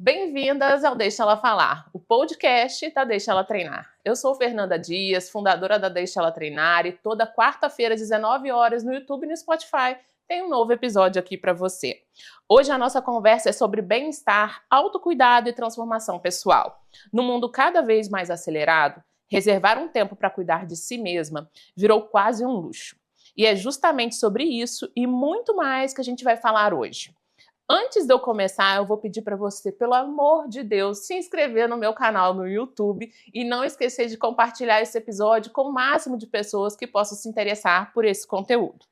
Bem-vindas ao Deixa Ela Falar, o podcast da Deixa Ela Treinar. Eu sou Fernanda Dias, fundadora da Deixa Ela Treinar, e toda quarta-feira, às 19 horas, no YouTube e no Spotify, tem um novo episódio aqui para você. Hoje a nossa conversa é sobre bem-estar, autocuidado e transformação pessoal. No mundo cada vez mais acelerado, reservar um tempo para cuidar de si mesma virou quase um luxo. E é justamente sobre isso e muito mais que a gente vai falar hoje. Antes de eu começar, eu vou pedir para você, pelo amor de Deus, se inscrever no meu canal no YouTube e não esquecer de compartilhar esse episódio com o máximo de pessoas que possam se interessar por esse conteúdo.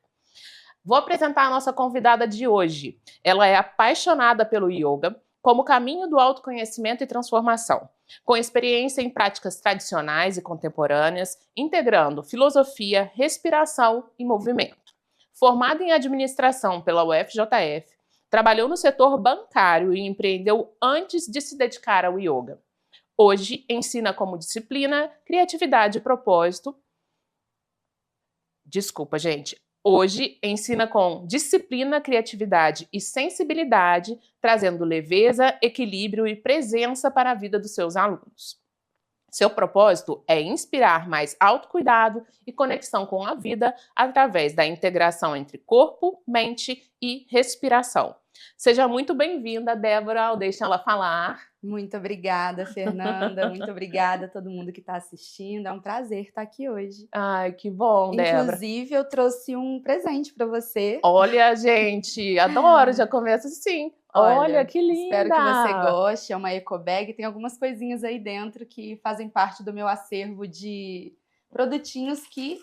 Vou apresentar a nossa convidada de hoje. Ela é apaixonada pelo yoga como caminho do autoconhecimento e transformação, com experiência em práticas tradicionais e contemporâneas, integrando filosofia, respiração e movimento. Formada em administração pela UFJF, trabalhou no setor bancário e empreendeu antes de se dedicar ao yoga. Hoje ensina como disciplina, criatividade e propósito. Hoje ensina com disciplina, criatividade e sensibilidade, trazendo leveza, equilíbrio e presença para a vida dos seus alunos. Seu propósito é inspirar mais autocuidado e conexão com a vida através da integração entre corpo, mente e respiração. Seja muito bem-vinda, Débora, ao Deixa Ela Falar. Muito obrigada, Fernanda. Muito obrigada a todo mundo que está assistindo. É um prazer estar aqui hoje. Ai, que bom, Débora. Inclusive, eu trouxe um presente para você. Olha, gente, adoro, já começo assim. Olha, que linda! Espero que você goste. É uma eco bag. Tem algumas coisinhas aí dentro que fazem parte do meu acervo de produtinhos que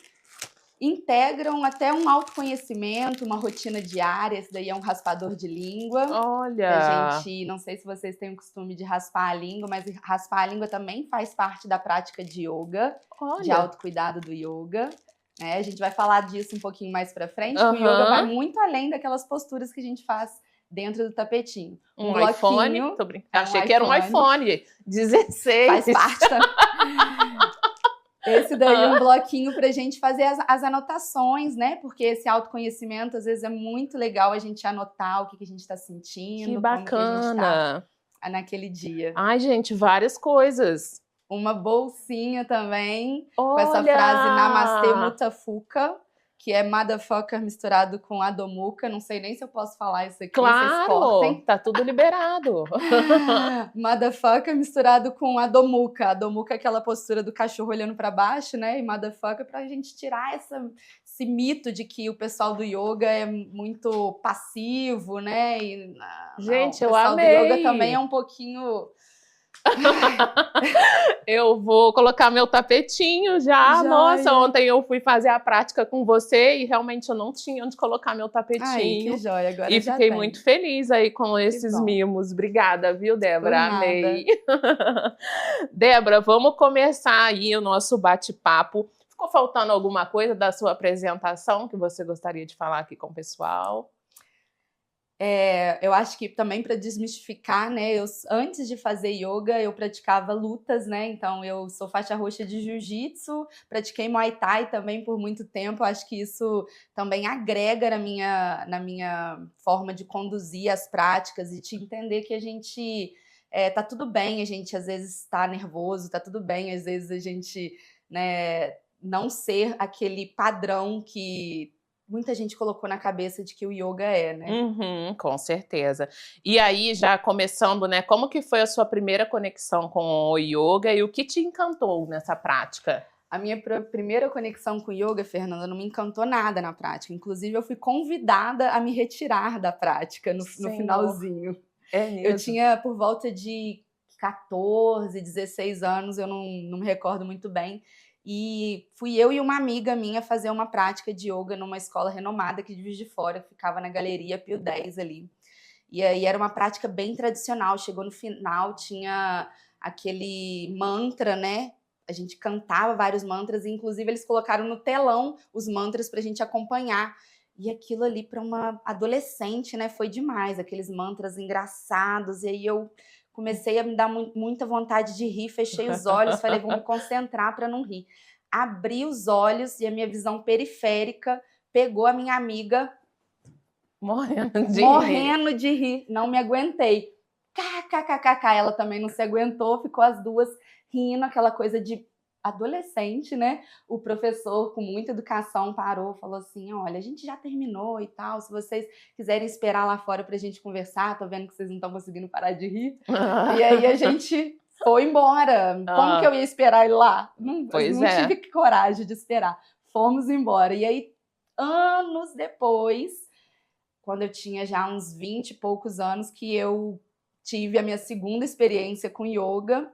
integram até um autoconhecimento, uma rotina diária. Esse daí é um raspador de língua. Olha! A gente, não sei se vocês têm o costume de raspar a língua, mas raspar a língua também faz parte da prática de yoga, de autocuidado do yoga. A gente vai falar disso um pouquinho mais pra frente. O yoga vai muito além daquelas posturas que a gente faz dentro do tapetinho. Um iPhone? Achei que era um iPhone 16. Faz parte também. Esse daí é um bloquinho pra gente fazer as anotações, né? Porque esse autoconhecimento, às vezes, é muito legal a gente anotar o que a gente tá sentindo. Que bacana! Como que a gente tá naquele dia. Ai, gente, várias coisas. Uma bolsinha também, Olha! Com essa frase Namastê Mutafuka, que é motherfucker misturado com Adomuka. Não sei nem se eu posso falar isso aqui, vocês cortem. Tá tudo liberado. Motherfucker misturado com Adomuka. Adomuka é aquela postura do cachorro olhando pra baixo, né? E motherfucker pra gente tirar esse mito de que o pessoal do yoga é muito passivo, né? E, gente, eu amei! O pessoal do yoga também é um pouquinho... Eu vou colocar meu tapetinho já. Nossa, ontem eu fui fazer a prática com você e realmente eu não tinha onde colocar meu tapetinho. Ai, que joia, agora e já fiquei tem. muito feliz aí com esses mimos. Obrigada, viu, Débora? Amei. Débora, vamos começar aí o nosso bate-papo. Ficou faltando alguma coisa da sua apresentação que você gostaria de falar aqui com o pessoal? Eu acho que também para desmistificar, né? Antes de fazer yoga, eu praticava lutas, né? Então, eu sou faixa roxa de jiu-jitsu, pratiquei Muay Thai também por muito tempo. Acho que isso também agrega na minha forma de conduzir as práticas e de entender que a gente tá tudo bem, a gente às vezes tá nervoso, tá tudo bem, às vezes a gente, né, não ser aquele padrão que muita gente colocou na cabeça de que o yoga é, né? Com certeza. E aí, já começando, né, como que foi a sua primeira conexão com o yoga e o que te encantou nessa prática? A minha primeira conexão com o yoga, Fernanda, não me encantou nada na prática. Inclusive, eu fui convidada a me retirar da prática no finalzinho. É mesmo? Eu tinha por volta de 14, 16 anos, eu não me recordo muito bem. E fui eu e uma amiga minha fazer uma prática de yoga numa escola renomada aqui de Juiz de Fora, ficava na Galeria Pio X ali. E aí era uma prática bem tradicional, chegou no final, tinha aquele mantra, né? A gente cantava vários mantras, e inclusive eles colocaram no telão os mantras pra gente acompanhar. E aquilo ali para uma adolescente, né, foi demais, aqueles mantras engraçados, e aí eu comecei a me dar muita vontade de rir, fechei os olhos, falei, vou me concentrar para não rir. Abri os olhos e a minha visão periférica pegou a minha amiga morrendo de rir. Não me aguentei. kkkk, ela também não se aguentou, ficou as duas rindo, aquela coisa de adolescente, né? O professor, com muita educação, parou, falou assim, olha, a gente já terminou e tal, se vocês quiserem esperar lá fora pra gente conversar, tô vendo que vocês não estão conseguindo parar de rir. E aí a gente foi embora. Como que eu ia esperar ele lá? Não tive coragem de esperar. Fomos embora. E aí, anos depois, quando eu tinha já uns 20 e poucos anos, que eu tive a minha segunda experiência com yoga.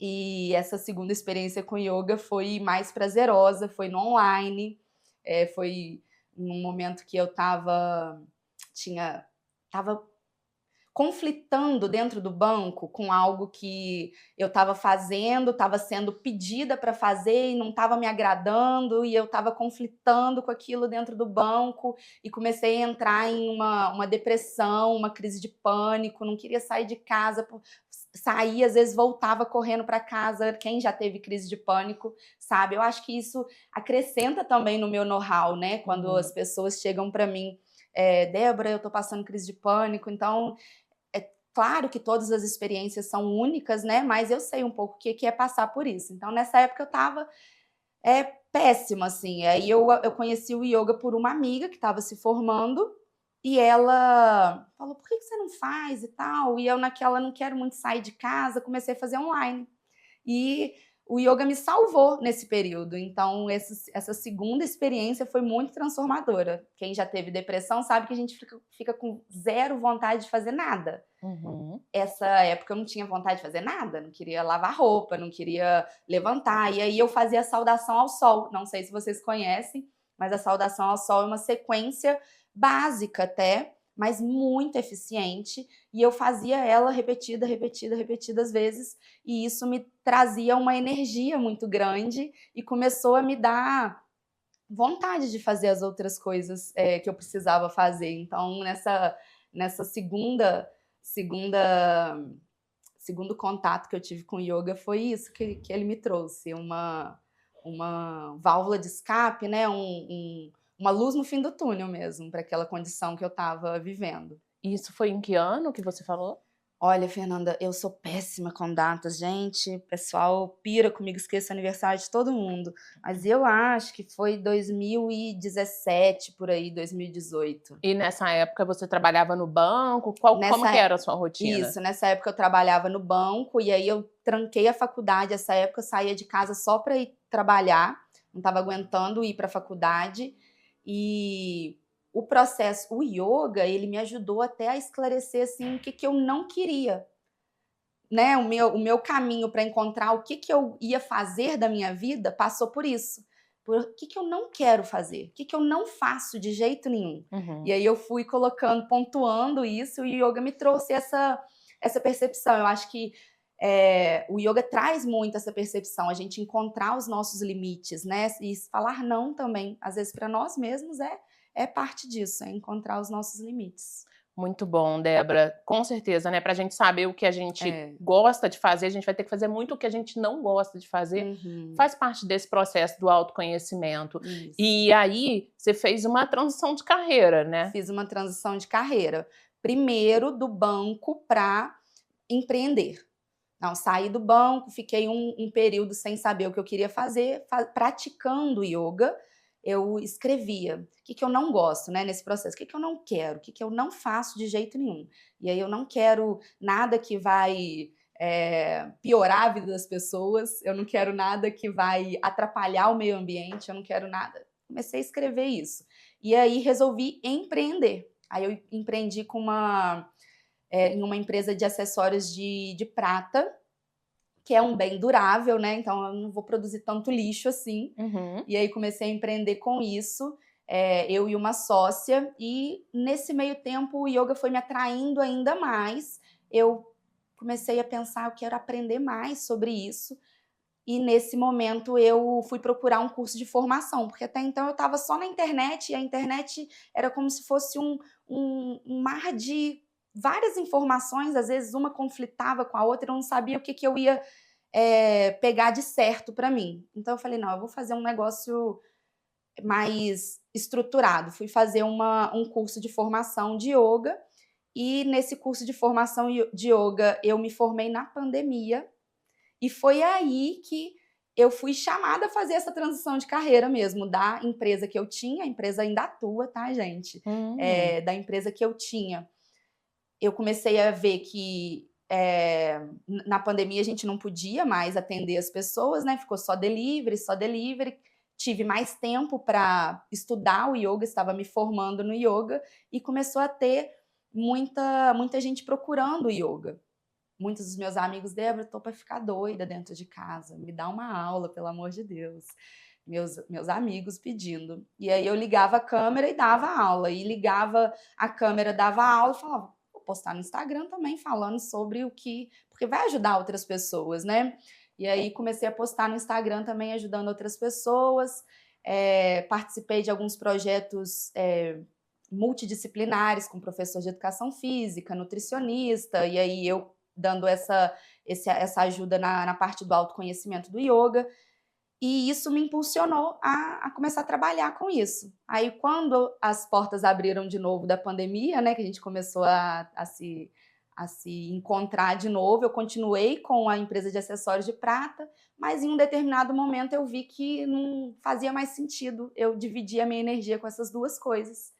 E essa segunda experiência com yoga foi mais prazerosa, foi no online, foi num momento que eu tava conflitando dentro do banco com algo que eu estava fazendo, estava sendo pedida para fazer e não estava me agradando, e eu estava conflitando com aquilo dentro do banco e comecei a entrar em uma depressão, uma crise de pânico, não queria sair de casa, saía, às vezes voltava correndo para casa. Quem já teve crise de pânico sabe, eu acho que isso acrescenta também no meu know-how, né? Quando as pessoas chegam para mim, Débora, eu tô passando crise de pânico, então claro que todas as experiências são únicas, né? Mas eu sei um pouco o que é passar por isso. Então, nessa época, eu estava péssima, assim. Aí eu conheci o yoga por uma amiga que estava se formando e ela falou, por que você não faz e tal? E eu, naquela, não quero muito sair de casa, comecei a fazer online. E o yoga me salvou nesse período. Então, essa segunda experiência foi muito transformadora. Quem já teve depressão sabe que a gente fica com zero vontade de fazer nada. Essa época eu não tinha vontade de fazer nada, não queria lavar roupa, não queria levantar. E aí eu fazia a saudação ao sol. Não sei se vocês conhecem, mas a saudação ao sol é uma sequência básica até, mas muito eficiente, e eu fazia ela repetidas vezes, e isso me trazia uma energia muito grande e começou a me dar vontade de fazer as outras coisas que eu precisava fazer. Então, nessa segundo contato que eu tive com o yoga, foi isso que ele me trouxe, uma válvula de escape, né? Uma luz no fim do túnel mesmo, para aquela condição que eu estava vivendo. Isso foi em que ano que você falou? Olha, Fernanda, eu sou péssima com datas, gente. O pessoal pira comigo, esqueço o aniversário de todo mundo. Mas eu acho que foi 2017, por aí, 2018. E nessa época você trabalhava no banco? Como que era a sua rotina? Isso, nessa época eu trabalhava no banco e aí eu tranquei a faculdade. Essa época eu saía de casa só para ir trabalhar, não estava aguentando ir para a faculdade. E o processo, o yoga, ele me ajudou até a esclarecer assim, o que eu não queria. Né? O meu caminho para encontrar o que eu ia fazer da minha vida passou por isso. Por o que eu não quero fazer, o que eu não faço de jeito nenhum. E aí eu fui colocando, pontuando isso, e o yoga me trouxe essa percepção. Eu acho que o yoga traz muito essa percepção, a gente encontrar os nossos limites, né? E falar não também, às vezes para nós mesmos é parte disso, é encontrar os nossos limites. Muito bom, Débora. Com certeza, né? Pra gente saber o que a gente gosta de fazer, a gente vai ter que fazer muito o que a gente não gosta de fazer. Faz parte desse processo do autoconhecimento. Isso. E aí, você fez uma transição de carreira, né? Fiz uma transição de carreira. Primeiro, do banco para empreender. Não, saí do banco, fiquei um período sem saber o que eu queria fazer, praticando yoga. Eu escrevia o que eu não gosto, né, nesse processo, o que eu não quero, o que eu não faço de jeito nenhum. E aí eu não quero nada que vai piorar a vida das pessoas, eu não quero nada que vai atrapalhar o meio ambiente, eu não quero nada. Comecei a escrever isso. E aí resolvi empreender. Aí eu empreendi em uma empresa de acessórios de prata, que é um bem durável, né? Então eu não vou produzir tanto lixo assim. E aí comecei a empreender com isso, eu e uma sócia, e nesse meio tempo o yoga foi me atraindo ainda mais. Eu comecei a pensar, eu quero aprender mais sobre isso. E nesse momento eu fui procurar um curso de formação, porque até então eu estava só na internet, e a internet era como se fosse um mar de várias informações, às vezes uma conflitava com a outra, eu não sabia o que eu ia pegar de certo para mim. Então eu falei, não, eu vou fazer um negócio mais estruturado. Fui fazer um curso de formação de yoga, E nesse curso de formação de yoga, eu me formei na pandemia. E foi aí que eu fui chamada a fazer essa transição de carreira mesmo, da empresa que eu tinha, a empresa ainda atua, tá, gente? Da empresa que eu tinha. Eu comecei a ver que na pandemia a gente não podia mais atender as pessoas, né? Ficou só delivery, só delivery. Tive mais tempo para estudar o yoga, estava me formando no yoga e começou a ter muita gente procurando o yoga. Muitos dos meus amigos, Débora, eu tô para ficar doida dentro de casa, me dá uma aula, pelo amor de Deus. Meus amigos pedindo. E aí eu ligava a câmera e dava aula, e ligava a câmera, dava aula e falava, vou postar no Instagram também falando sobre o que... Porque vai ajudar outras pessoas, né? E aí comecei a postar no Instagram também ajudando outras pessoas, participei de alguns projetos multidisciplinares com professor de educação física, nutricionista, e aí eu dando essa ajuda na parte do autoconhecimento do yoga, e isso me impulsionou a começar a trabalhar com isso. Aí, quando as portas abriram de novo da pandemia, né, que a gente começou a se encontrar de novo, eu continuei com a empresa de acessórios de prata, mas em um determinado momento eu vi que não fazia mais sentido eu dividir a minha energia com essas duas coisas.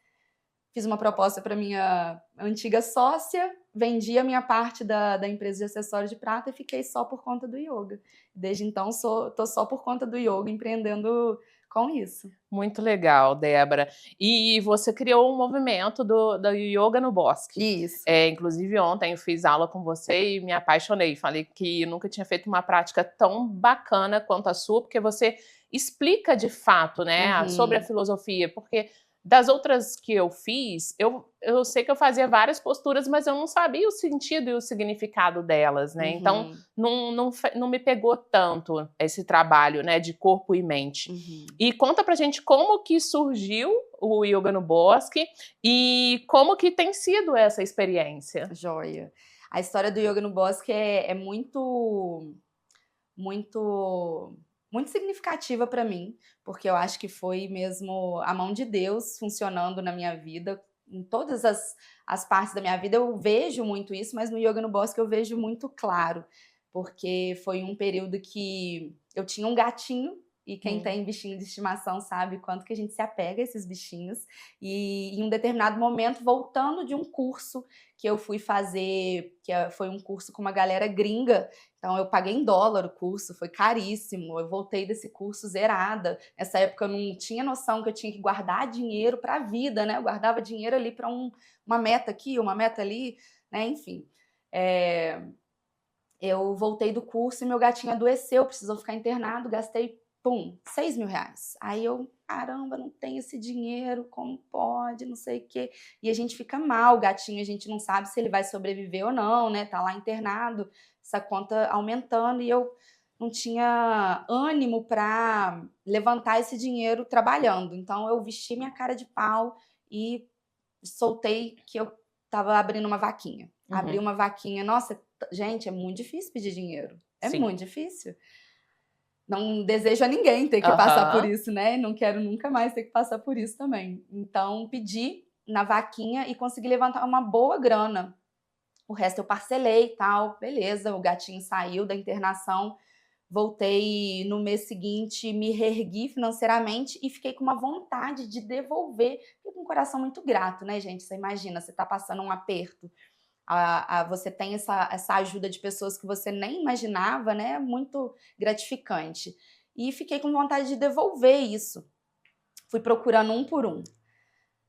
Fiz uma proposta para minha antiga sócia, vendi a minha parte da empresa de acessórios de prata e fiquei só por conta do yoga. Desde então, tô só por conta do yoga, empreendendo com isso. Muito legal, Débora. E você criou um movimento do Yoga no Bosque. Isso. Inclusive, ontem eu fiz aula com você e me apaixonei. Falei que eu nunca tinha feito uma prática tão bacana quanto a sua, porque você explica de fato, né, sobre a filosofia, porque das outras que eu fiz, eu sei que eu fazia várias posturas, mas eu não sabia o sentido e o significado delas, né? Então, não me pegou tanto esse trabalho, né, de corpo e mente. E conta pra gente como que surgiu o Yoga no Bosque e como que tem sido essa experiência. Joia. A história do Yoga no Bosque é muito significativa para mim, porque eu acho que foi mesmo a mão de Deus funcionando na minha vida. Em todas as partes da minha vida eu vejo muito isso, mas no Yoga no Bosque eu vejo muito claro, porque foi um período que eu tinha um gatinho, e quem tem bichinho de estimação sabe quanto que a gente se apega a esses bichinhos. E em um determinado momento, voltando de um curso que eu fui fazer, foi um curso com uma galera gringa, então eu paguei em dólar o curso, foi caríssimo, eu voltei desse curso zerada. Nessa época eu não tinha noção que eu tinha que guardar dinheiro para a vida, né? Eu guardava dinheiro ali para uma meta aqui, uma meta ali, né? Enfim. Eu voltei do curso e meu gatinho adoeceu, precisou ficar internado, gastei 6 mil reais. Aí eu, caramba, não tenho esse dinheiro, como pode, não sei o quê. E a gente fica mal, o gatinho, a gente não sabe se ele vai sobreviver ou não, né? Tá lá internado, essa conta aumentando, e eu não tinha ânimo para levantar esse dinheiro trabalhando. Então eu vesti minha cara de pau e soltei que eu tava abrindo uma vaquinha. Abri uma vaquinha. Nossa, gente, é muito difícil pedir dinheiro. É muito difícil. Não desejo a ninguém ter que passar por isso, né? Não quero nunca mais ter que passar por isso também. Então, pedi na vaquinha e consegui levantar uma boa grana. O resto eu parcelei e tal, beleza. O gatinho saiu da internação, voltei no mês seguinte, me reergui financeiramente e fiquei com uma vontade de devolver. Fiquei com um coração muito grato, né, gente? Você imagina, você tá passando um aperto, você tem essa ajuda de pessoas que você nem imaginava, né? Muito gratificante. E fiquei com vontade de devolver isso. Fui procurando um por um.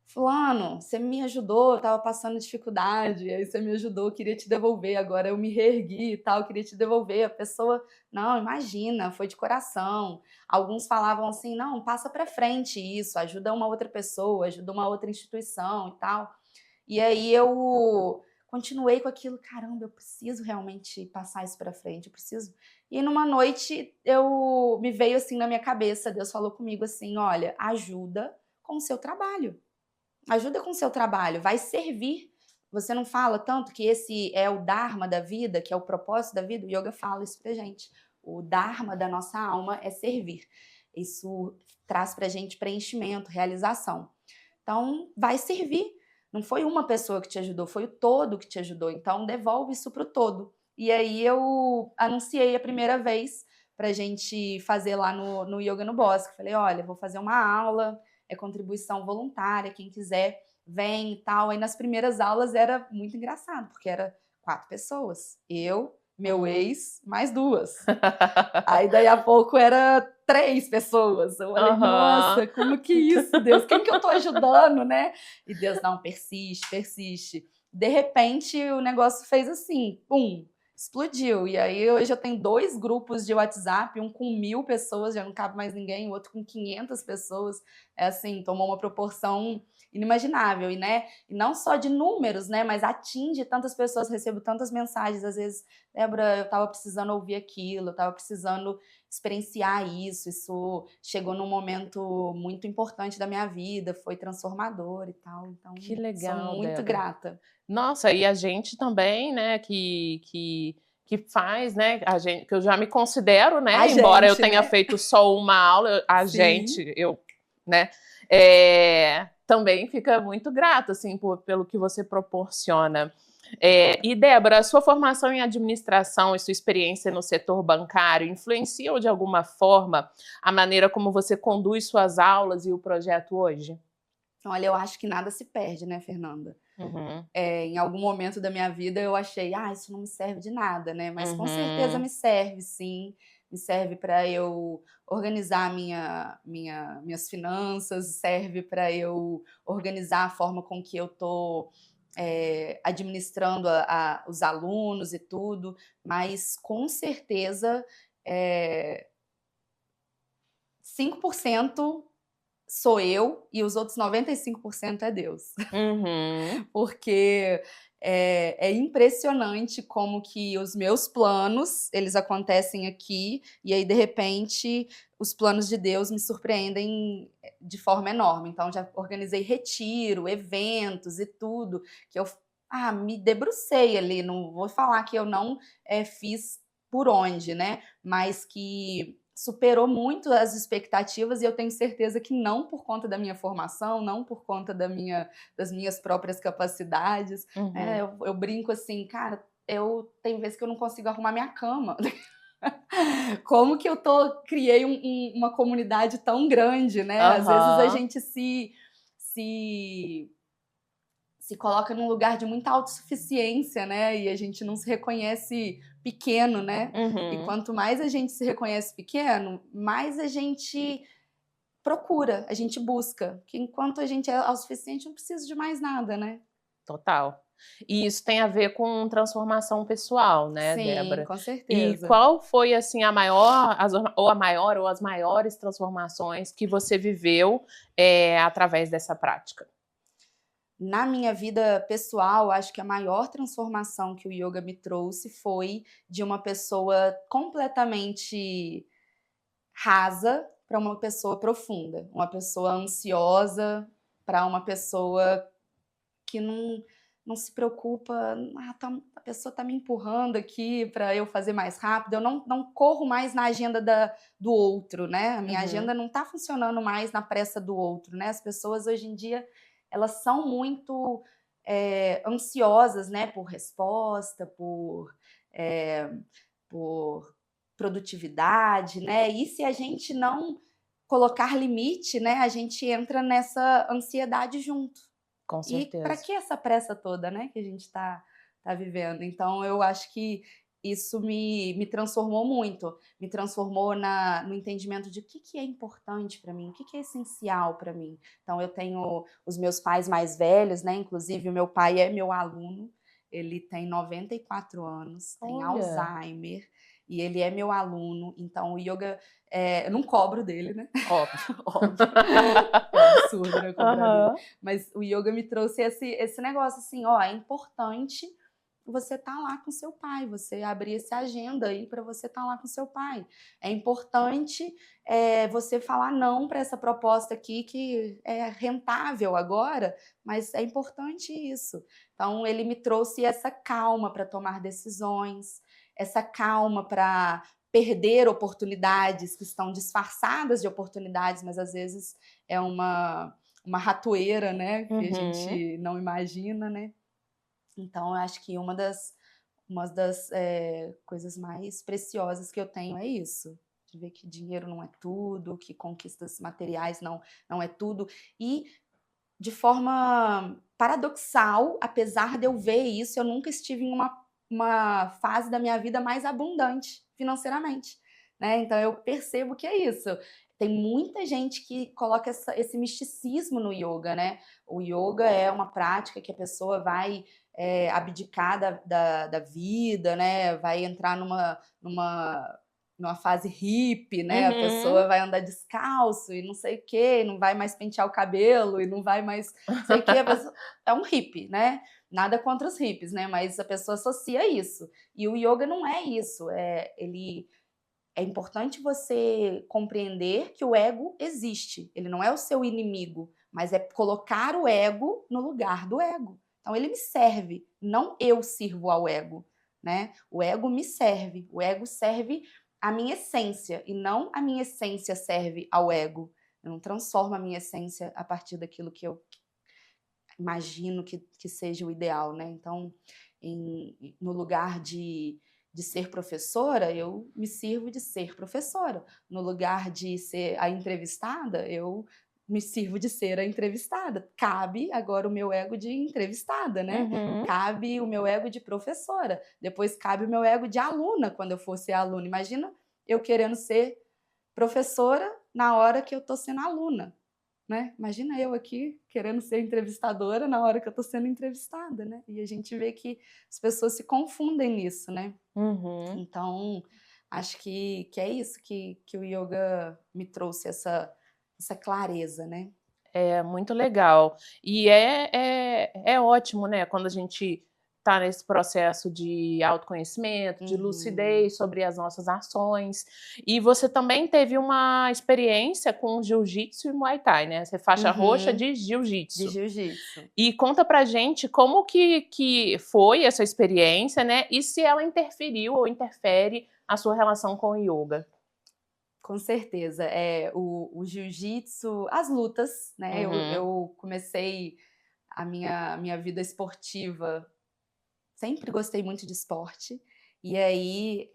Fulano, você me ajudou, eu tava passando dificuldade, aí você me ajudou, queria te devolver, agora eu me reergui e tal, queria te devolver. A pessoa, não, imagina, foi de coração. Alguns falavam assim, não, passa pra frente isso, ajuda uma outra pessoa, ajuda uma outra instituição e tal. E aí eu continuei com aquilo, caramba, eu preciso realmente passar isso pra frente, eu preciso. E numa noite me veio assim na minha cabeça, Deus falou comigo assim, olha, ajuda com o seu trabalho. Ajuda com o seu trabalho, vai servir. Você não fala tanto que esse é o dharma da vida, que é o propósito da vida? O yoga fala isso pra gente. O dharma da nossa alma é servir. Isso traz pra gente preenchimento, realização. Então, vai servir. não foi uma pessoa que te ajudou, foi o todo que te ajudou. Então, devolve isso pro todo. E aí eu anunciei a primeira vez pra gente fazer lá no Yoga no Bosque. Falei, olha, vou fazer uma aula, é contribuição voluntária, quem quiser vem e tal. Aí nas primeiras aulas era muito engraçado, porque era 4 pessoas. Eu, meu ex, mais 2. Aí daí a pouco era 3 pessoas. Eu falei, nossa, como que isso, Deus? Quem que eu tô ajudando, né? E Deus, não, persiste, persiste. De repente o negócio fez assim, pum, explodiu. E aí hoje eu tenho 2 grupos de WhatsApp, um com 1.000 pessoas, já não cabe mais ninguém, o outro com 500 pessoas. É assim, tomou uma proporção inimaginável. E, né, e não só de números, né, mas atinge tantas pessoas, recebo tantas mensagens, às vezes, Débora, eu tava precisando ouvir aquilo, eu tava precisando experienciar isso chegou num momento muito importante da minha vida, foi transformador e tal. Então, Que sou legal, muito Débora. grata. Nossa, e a gente também, né, que faz, né, a gente, que eu já me considero, né, A embora eu gente, tenha né? feito só uma aula, a Sim. gente, eu, né, também fica muito grata, assim, pelo que você proporciona. E, Débora, a sua formação em administração e sua experiência no setor bancário influenciam de alguma forma a maneira como você conduz suas aulas e o projeto hoje? Olha, eu acho que nada se perde, né, Fernanda? Uhum, Em algum momento da minha vida eu achei, isso não me serve de nada, né? Mas com certeza uhum. me serve, sim. Me serve para eu organizar minhas finanças, serve para eu organizar a forma com que eu tô administrando os alunos e tudo. Mas com certeza, é, 5% sou eu e os outros 95% é Deus. Uhum. Porque é impressionante como que os meus planos, eles acontecem aqui, e aí, de repente, os planos de Deus me surpreendem de forma enorme. Então, já organizei retiro, eventos e tudo, que eu me debrucei ali, não vou falar que eu não fiz por onde, né? Mas que superou muito as expectativas e eu tenho certeza que não por conta da minha formação, não por conta das minhas próprias capacidades. Uhum. Eu brinco assim, cara, tem vezes que eu não consigo arrumar minha cama. Como que criei uma comunidade tão grande, né? Às vezes a Aham. gente se coloca num lugar de muita autossuficiência, né? E a gente não se reconhece pequeno, né? E Uhum. quanto mais a gente se reconhece pequeno, mais a gente procura, a gente busca. Porque enquanto a gente é autossuficiente, não precisa de mais nada, né? Total. E isso tem a ver com transformação pessoal, né, Sim, Débora? com E certeza. qual foi, assim, a maior, ou as maiores transformações que você viveu, através dessa prática? Na minha vida pessoal, acho que a maior transformação que o yoga me trouxe foi de uma pessoa completamente rasa para uma pessoa profunda, uma pessoa ansiosa para uma pessoa que não se preocupa, a pessoa está me empurrando aqui para eu fazer mais rápido, eu não corro mais na agenda do outro, né? A minha Uhum. agenda não está funcionando mais na pressa do outro, né? As pessoas hoje em dia, elas são muito ansiosas, né? Por resposta, é, por produtividade, né? E se a gente não colocar limite, né? A gente entra nessa ansiedade junto. Com E para certeza. que essa pressa toda, né, que a gente tá vivendo? Então eu acho que isso me transformou muito, me transformou no entendimento de o que é importante para mim, o que é essencial para mim. Então eu tenho os meus pais mais velhos, né, inclusive o meu pai é meu aluno, ele tem 94 anos, tem Olha, Alzheimer, e ele é meu aluno, então o yoga, eu não cobro dele, né? óbvio. Óbvio. É um absurdo, né, cobrar dele. Aham. Mas o yoga me trouxe esse negócio assim, ó, é importante você estar lá com seu pai, você abrir essa agenda aí para você estar lá com seu pai. É importante você falar não para essa proposta aqui que é rentável agora, mas é importante isso. Então ele me trouxe essa calma para tomar decisões, essa calma para perder oportunidades que estão disfarçadas de oportunidades, mas às vezes é uma ratoeira, né? Que a Uhum. gente não imagina, né? Então, eu acho que uma das coisas mais preciosas que eu tenho é isso. De ver que dinheiro não é tudo, que conquistas materiais não é tudo. E, de forma paradoxal, apesar de eu ver isso, eu nunca estive em uma fase da minha vida mais abundante financeiramente, né? Então eu percebo que é isso. Tem muita gente que coloca esse misticismo no yoga, né? O yoga é uma prática que a pessoa vai abdicar da vida, né? Vai entrar numa fase hippie, né? A pessoa Uhum. vai andar descalço e não sei o quê, não vai mais pentear o cabelo e não vai mais não sei o quê. É um hippie, né? Nada contra os hippies, né? Mas a pessoa associa isso. E o yoga não é isso. É importante você compreender que o ego existe. Ele não é o seu inimigo, mas é colocar o ego no lugar do ego. Então ele me serve, não eu sirvo ao ego, né? O ego me serve, o ego serve a minha essência e não a minha essência serve ao ego. Eu não transformo a minha essência a partir daquilo que eu imagino que seja o ideal, né? Então, no lugar de ser professora, eu me sirvo de ser professora. No lugar de ser a entrevistada, eu me sirvo de ser a entrevistada. Cabe agora o meu ego de entrevistada, né? Uhum. Cabe o meu ego de professora. Depois cabe o meu ego de aluna quando eu for ser aluna. Imagina eu querendo ser professora na hora que eu tô sendo aluna, né? Imagina eu aqui querendo ser entrevistadora na hora que eu tô sendo entrevistada, né? E a gente vê que as pessoas se confundem nisso, né? Uhum. Então, acho que é isso que o yoga me trouxe, essa clareza, né? É muito legal. E é ótimo, né, quando a gente está nesse processo de autoconhecimento, de Uhum. lucidez sobre as nossas ações. E você também teve uma experiência com jiu-jitsu e muay thai, né? Você é faixa roxa Uhum. de De jiu-jitsu. jiu-jitsu. E conta pra gente como que foi essa experiência, né? E se ela interferiu ou interfere a sua relação com o yoga. Com certeza. O jiu-jitsu, as lutas, né? Uhum. Eu comecei a minha vida esportiva, sempre gostei muito de esporte. E aí,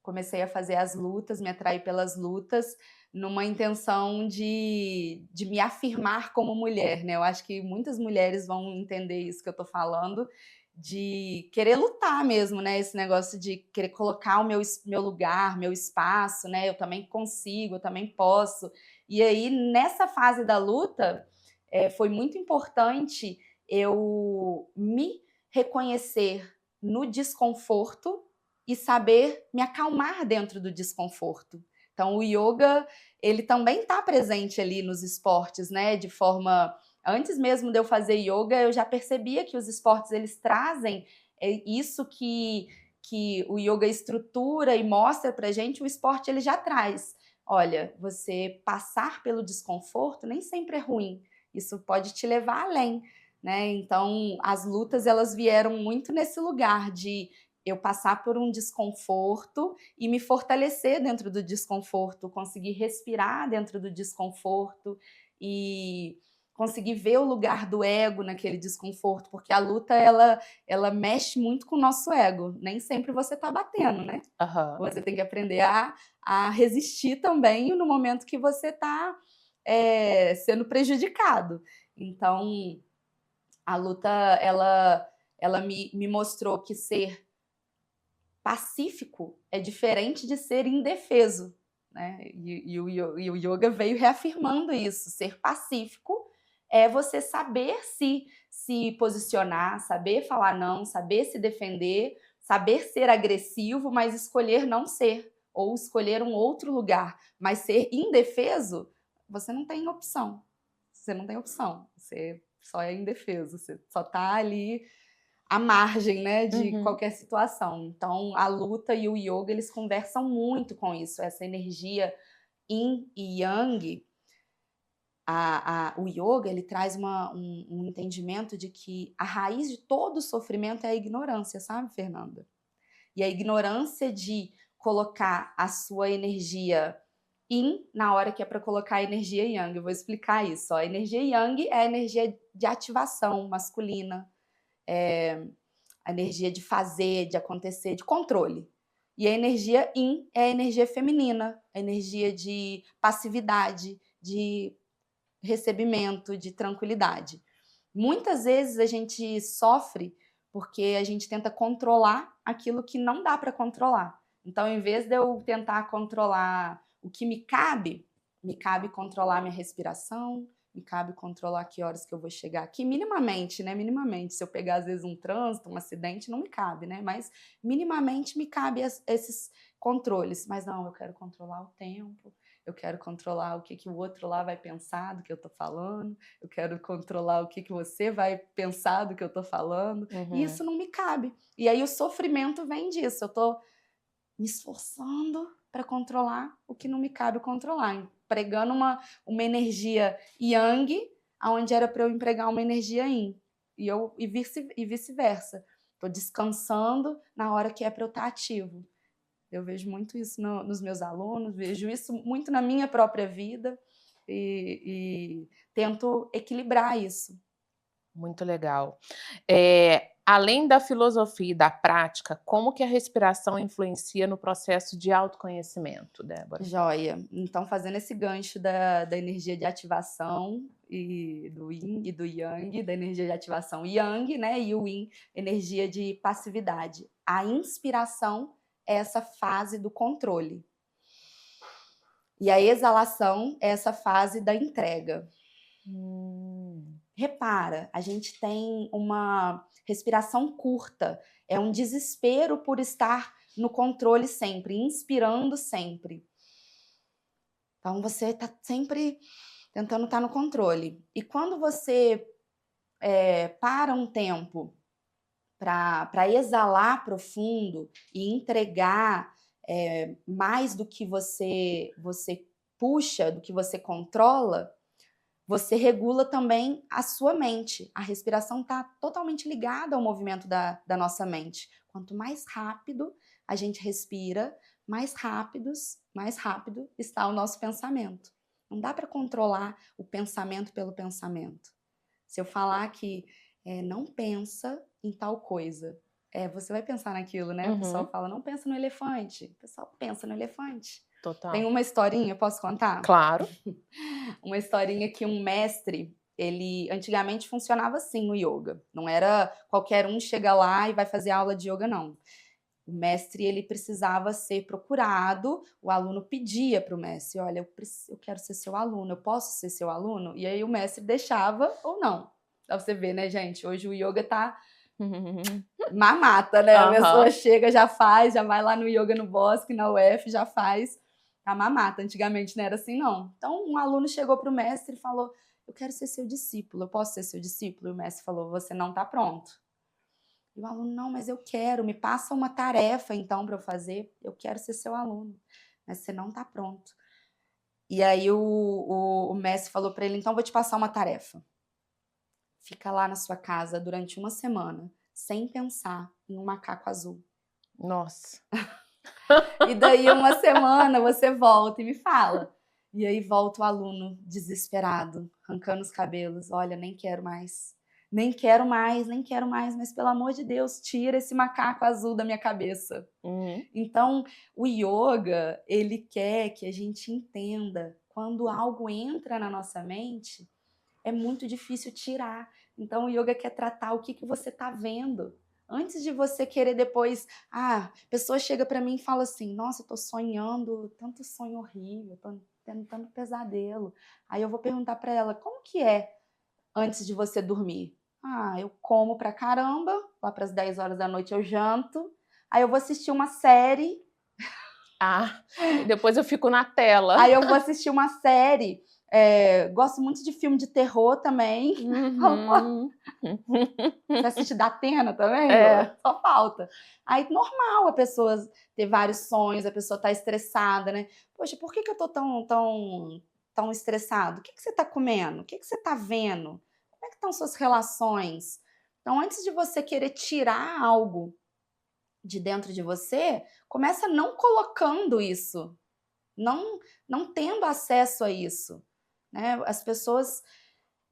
comecei a fazer as lutas, me atrair pelas lutas, numa intenção de me afirmar como mulher, né? Eu acho que muitas mulheres vão entender isso que eu tô falando, de querer lutar mesmo, né? Esse negócio de querer colocar o meu lugar, meu espaço, né? Eu também consigo, eu também posso. E aí, nessa fase da luta, foi muito importante eu me reconhecer no desconforto e saber me acalmar dentro do desconforto. Então, o yoga, ele também está presente ali nos esportes, né? De forma... Antes mesmo de eu fazer yoga, eu já percebia que os esportes, eles trazem isso que o yoga estrutura e mostra pra gente, o esporte ele já traz. Olha, você passar pelo desconforto nem sempre é ruim. Isso pode te levar além, né? Então, as lutas, elas vieram muito nesse lugar de eu passar por um desconforto e me fortalecer dentro do desconforto, conseguir respirar dentro do desconforto e conseguir ver o lugar do ego naquele desconforto, porque a luta ela mexe muito com o nosso ego. Nem sempre você tá batendo, né? Aham. Você tem que aprender a resistir também no momento que você está sendo prejudicado. Então, a luta ela me mostrou que ser pacífico é diferente de ser indefeso, né? E o yoga veio reafirmando isso. Ser pacífico é você saber se posicionar, saber falar não, saber se defender, saber ser agressivo, mas escolher não ser, ou escolher um outro lugar. Mas ser indefeso, você não tem opção. Você não tem opção. Você só é indefeso. Você só está ali à margem, né, de Uhum. qualquer situação. Então, a luta e o yoga, eles conversam muito com isso, essa energia yin e yang. O yoga, ele traz um entendimento de que a raiz de todo o sofrimento é a ignorância, sabe, Fernanda? E a ignorância de colocar a sua energia yin na hora que é para colocar a energia yang. Eu vou explicar isso. Ó. A energia yang é a energia de ativação masculina, a energia de fazer, de acontecer, de controle. E a energia yin é a energia feminina, a energia de passividade, de recebimento, de tranquilidade. Muitas vezes a gente sofre porque a gente tenta controlar aquilo que não dá para controlar. Então, em vez de eu tentar controlar o que me cabe controlar minha respiração, me cabe controlar que horas que eu vou chegar aqui, minimamente, né? Minimamente. Se eu pegar, às vezes, um trânsito, um acidente, não me cabe, né? Mas, minimamente, me cabe esses controles. Mas, não, eu quero controlar o tempo, eu quero controlar o que o outro lá vai pensar do que eu tô falando, eu quero controlar o que você vai pensar do que eu tô falando, e isso não me cabe. E aí, o sofrimento vem disso. Eu tô me esforçando para controlar o que não me cabe controlar, empregando uma energia yang, onde era para eu empregar uma energia yin, e vice-versa. Estou descansando na hora que é para eu estar ativo. Eu vejo muito isso nos meus alunos, vejo isso muito na minha própria vida e tento equilibrar isso. Muito legal. Além da filosofia e da prática, como que a respiração influencia no processo de autoconhecimento, Débora? Joia. Então, fazendo esse gancho da energia de ativação e do yin e do yang, da energia de ativação yang, né, e o yin, energia de passividade. A inspiração é essa fase do controle. E a exalação é essa fase da entrega. Repara, a gente tem uma respiração curta, é um desespero por estar no controle sempre, inspirando sempre. Então você está sempre tentando estar no controle. E quando você para um tempo para exalar profundo e entregar mais do que você puxa, do que você controla, você regula também a sua mente. A respiração está totalmente ligada ao movimento da nossa mente. Quanto mais rápido a gente respira, mais rápido está o nosso pensamento. Não dá para controlar o pensamento pelo pensamento. Se eu falar que não pensa em tal coisa, você vai pensar naquilo, né? O pessoal fala, não pensa no elefante. O pessoal pensa no elefante. Total. Tem uma historinha, posso contar? Claro. Uma historinha que um mestre, ele antigamente funcionava assim no yoga. Não era qualquer um chega lá e vai fazer aula de yoga, não. O mestre, ele precisava ser procurado, o aluno pedia para o mestre, olha, eu quero ser seu aluno, eu posso ser seu aluno? E aí o mestre deixava ou não. Pra você ver, né, gente? Hoje o yoga tá mamata, né? A pessoa chega, já faz, já vai lá no yoga no Bosque, na UF, já faz. Tá mamata. Antigamente não era assim, não. Então, um aluno chegou pro mestre e falou, eu quero ser seu discípulo, eu posso ser seu discípulo? E o mestre falou, você não tá pronto. E o aluno, não, mas eu quero, me passa uma tarefa então para eu fazer, eu quero ser seu aluno, mas você não tá pronto. E aí o mestre falou para ele, então vou te passar uma tarefa. Fica lá na sua casa durante uma semana, sem pensar em um macaco azul. Nossa. E daí uma semana você volta e me fala. E aí volta o aluno desesperado, arrancando os cabelos, olha, nem quero mais, mas pelo amor de Deus, tira esse macaco azul da minha cabeça. Então, o yoga, ele quer que a gente entenda, quando algo entra na nossa mente, é muito difícil tirar. Então, o yoga quer tratar o que você está vendo. Antes de você querer depois... a pessoa chega para mim e fala assim, nossa, eu tô sonhando, tanto sonho horrível, tô tendo tanto pesadelo. Aí eu vou perguntar para ela, como que é antes de você dormir? Eu como pra caramba, lá pras 10 horas da noite eu janto, aí eu vou assistir uma série. Depois eu fico na tela. Aí eu vou assistir uma série. Gosto muito de filme de terror também. Você assiste Datena também? Só falta. Aí, normal a pessoa ter vários sonhos, a pessoa tá estressada, né? Poxa, por que eu tô tão estressado? O que você tá comendo? O que você tá vendo? Como é que estão suas relações? Então, antes de você querer tirar algo de dentro de você, começa não colocando isso não tendo acesso a isso, né? As pessoas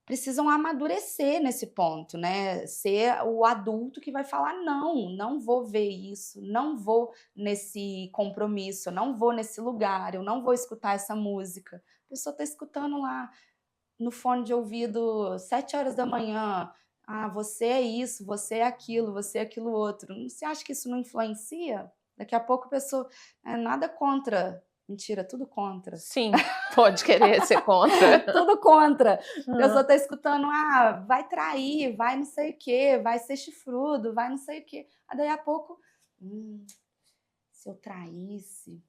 precisam amadurecer nesse ponto, né? Ser o adulto que vai falar: não vou ver isso, não vou nesse compromisso, não vou nesse lugar, eu não vou escutar essa música. A pessoa está escutando lá no fone de ouvido 7 horas da manhã. Ah, você é isso, você é aquilo, você é aquilo outro. Você acha que isso não influencia? Daqui a pouco a pessoa... nada contra. Mentira, tudo contra. Sim, pode querer ser contra. Tudo contra. A pessoa tá escutando, vai trair, vai não sei o quê, vai ser chifrudo, vai não sei o quê. Aí daí a pouco, se eu traísse...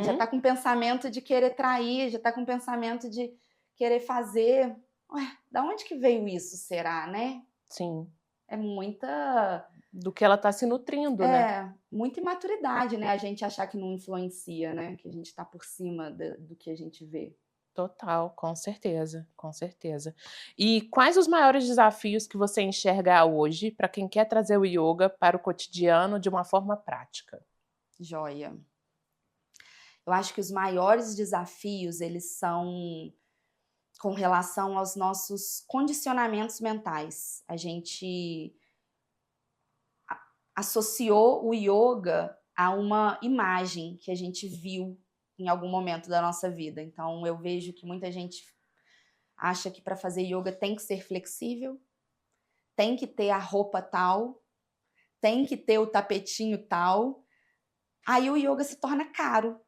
já tá com pensamento de querer trair, já tá com pensamento de querer fazer. Ué, da onde que veio isso, será, né? Sim. É muita... Do que ela tá se nutrindo, né? Muita imaturidade, né? A gente achar que não influencia, né? Que a gente tá por cima do que a gente vê. Total, com certeza, com certeza. E quais os maiores desafios que você enxerga hoje para quem quer trazer o yoga para o cotidiano de uma forma prática? Joia. Eu acho que os maiores desafios, eles são com relação aos nossos condicionamentos mentais. A gente associou o yoga a uma imagem que a gente viu em algum momento da nossa vida. Então, eu vejo que muita gente acha que para fazer yoga tem que ser flexível, tem que ter a roupa tal, tem que ter o tapetinho tal. Aí o yoga se torna caro.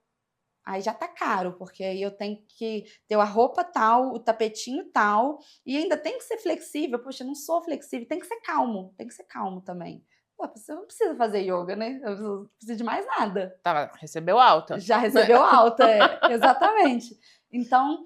Aí já tá caro, porque aí eu tenho que ter a roupa tal, o tapetinho tal, e ainda tem que ser flexível. Poxa, eu não sou flexível, tem que ser calmo também. Pô, você não precisa fazer yoga, né? Eu não preciso de mais nada. Tá, recebeu alta. Já recebeu alta, exatamente. Então,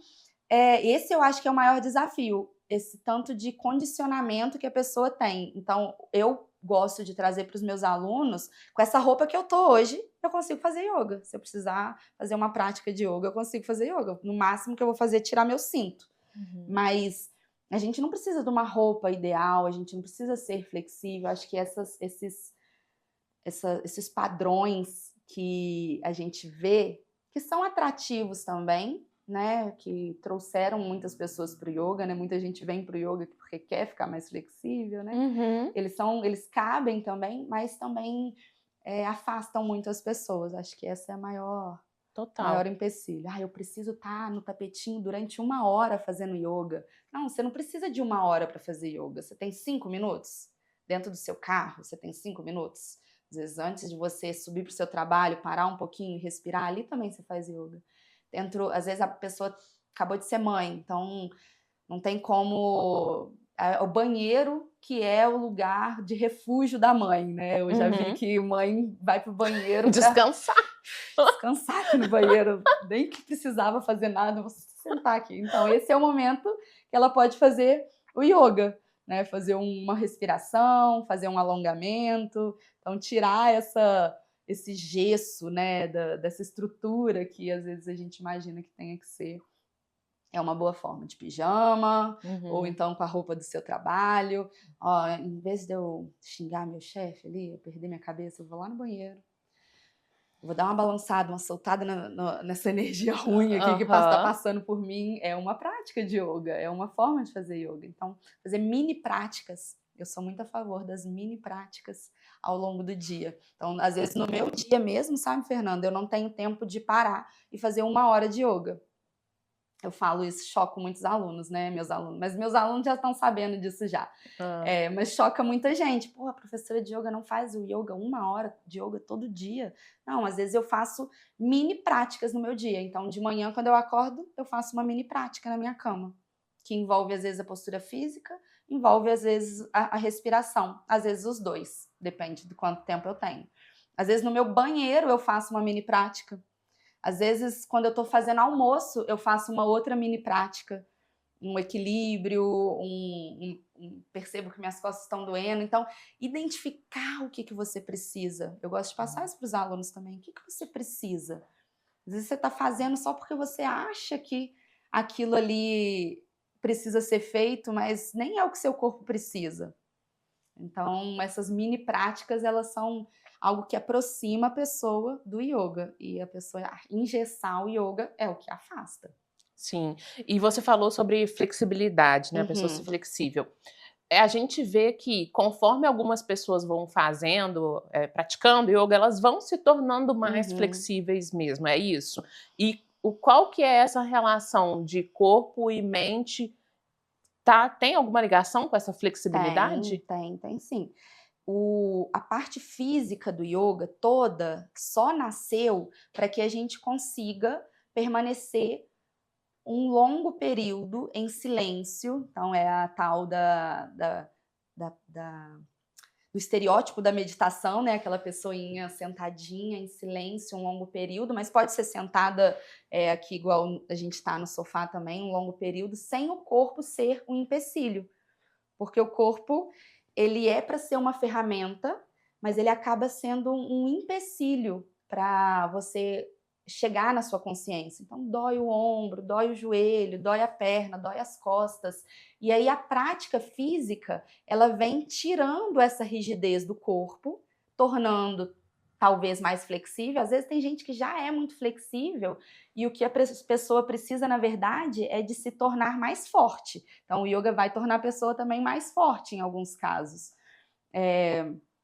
esse eu acho que é o maior desafio, esse tanto de condicionamento que a pessoa tem. Então, eu gosto de trazer para os meus alunos, com essa roupa que eu tô hoje, eu consigo fazer yoga. Se eu precisar fazer uma prática de yoga, eu consigo fazer yoga. No máximo que eu vou fazer é tirar meu cinto. Mas a gente não precisa de uma roupa ideal, a gente não precisa ser flexível. Acho que esses padrões que a gente vê, que são atrativos também, né, que trouxeram muitas pessoas para o yoga, né, muita gente vem para o yoga porque quer ficar mais flexível, né, eles cabem também, mas também afastam muito as pessoas. Acho que essa é a maior empecilho. Eu preciso estar no tapetinho durante 1 hora fazendo yoga. Não, você não precisa de 1 hora para fazer yoga, você tem 5 minutos dentro do seu carro, você tem 5 minutos. Às vezes, antes de você subir para o seu trabalho, parar um pouquinho e respirar, ali também você faz yoga. Às vezes a pessoa acabou de ser mãe, então não tem como... O banheiro que é o lugar de refúgio da mãe, né? Eu já vi que mãe vai pro banheiro descansar aqui no banheiro, nem que precisava fazer nada, vou sentar aqui. Então esse é o momento que ela pode fazer o yoga, né? Fazer uma respiração, fazer um alongamento, então tirar esse gesso, né, dessa estrutura que às vezes a gente imagina que tenha que ser. É uma boa forma, de pijama, ou então com a roupa do seu trabalho. Em vez de eu xingar meu chefe ali, eu perder minha cabeça, eu vou lá no banheiro. Eu vou dar uma balançada, uma soltada nessa energia ruim aqui que está passando por mim. É uma prática de yoga, é uma forma de fazer yoga. Então, fazer mini práticas. Eu sou muito a favor das mini práticas ao longo do dia. Então, às vezes, no meu dia mesmo, sabe, Fernanda, eu não tenho tempo de parar e fazer 1 hora de yoga. Eu falo isso, choco muitos alunos, né, mas meus alunos já estão sabendo disso já. Mas choca muita gente. Pô, a professora de yoga não faz o yoga 1 hora de yoga todo dia. Não, às vezes eu faço mini práticas no meu dia. Então, de manhã, quando eu acordo, eu faço uma mini prática na minha cama, que envolve, às vezes, a postura física, envolve, às vezes, a respiração. Às vezes, os dois, depende de quanto tempo eu tenho. Às vezes, no meu banheiro, eu faço uma mini prática. Às vezes, quando eu estou fazendo almoço, eu faço uma outra mini prática, um equilíbrio, percebo que minhas costas estão doendo. Então, identificar o que você precisa. Eu gosto de passar isso para os alunos também. O que você precisa? Às vezes você está fazendo só porque você acha que aquilo ali precisa ser feito, mas nem é o que seu corpo precisa. Então, essas mini práticas, elas são algo que aproxima a pessoa do yoga. E a pessoa engessar o yoga é o que afasta. Sim. E você falou sobre flexibilidade, né, a pessoa ser flexível. A gente vê que conforme algumas pessoas vão fazendo, praticando yoga, elas vão se tornando mais flexíveis mesmo, é isso? E qual que é essa relação de corpo e mente? Tem alguma ligação com essa flexibilidade? Tem sim. A parte física do yoga toda só nasceu para que a gente consiga permanecer um longo período em silêncio. Então, é a tal do estereótipo da meditação, né? Aquela pessoinha sentadinha em silêncio um longo período, mas pode ser sentada aqui igual a gente está no sofá também, um longo período, sem o corpo ser um empecilho. Porque o corpo, ele é para ser uma ferramenta, mas ele acaba sendo um empecilho para você chegar na sua consciência. Então, dói o ombro, dói o joelho, dói a perna, dói as costas. E aí a prática física, ela vem tirando essa rigidez do corpo, tornando talvez mais flexível. Às vezes tem gente que já é muito flexível e o que a pessoa precisa, na verdade, é de se tornar mais forte. Então, o yoga vai tornar a pessoa também mais forte em alguns casos.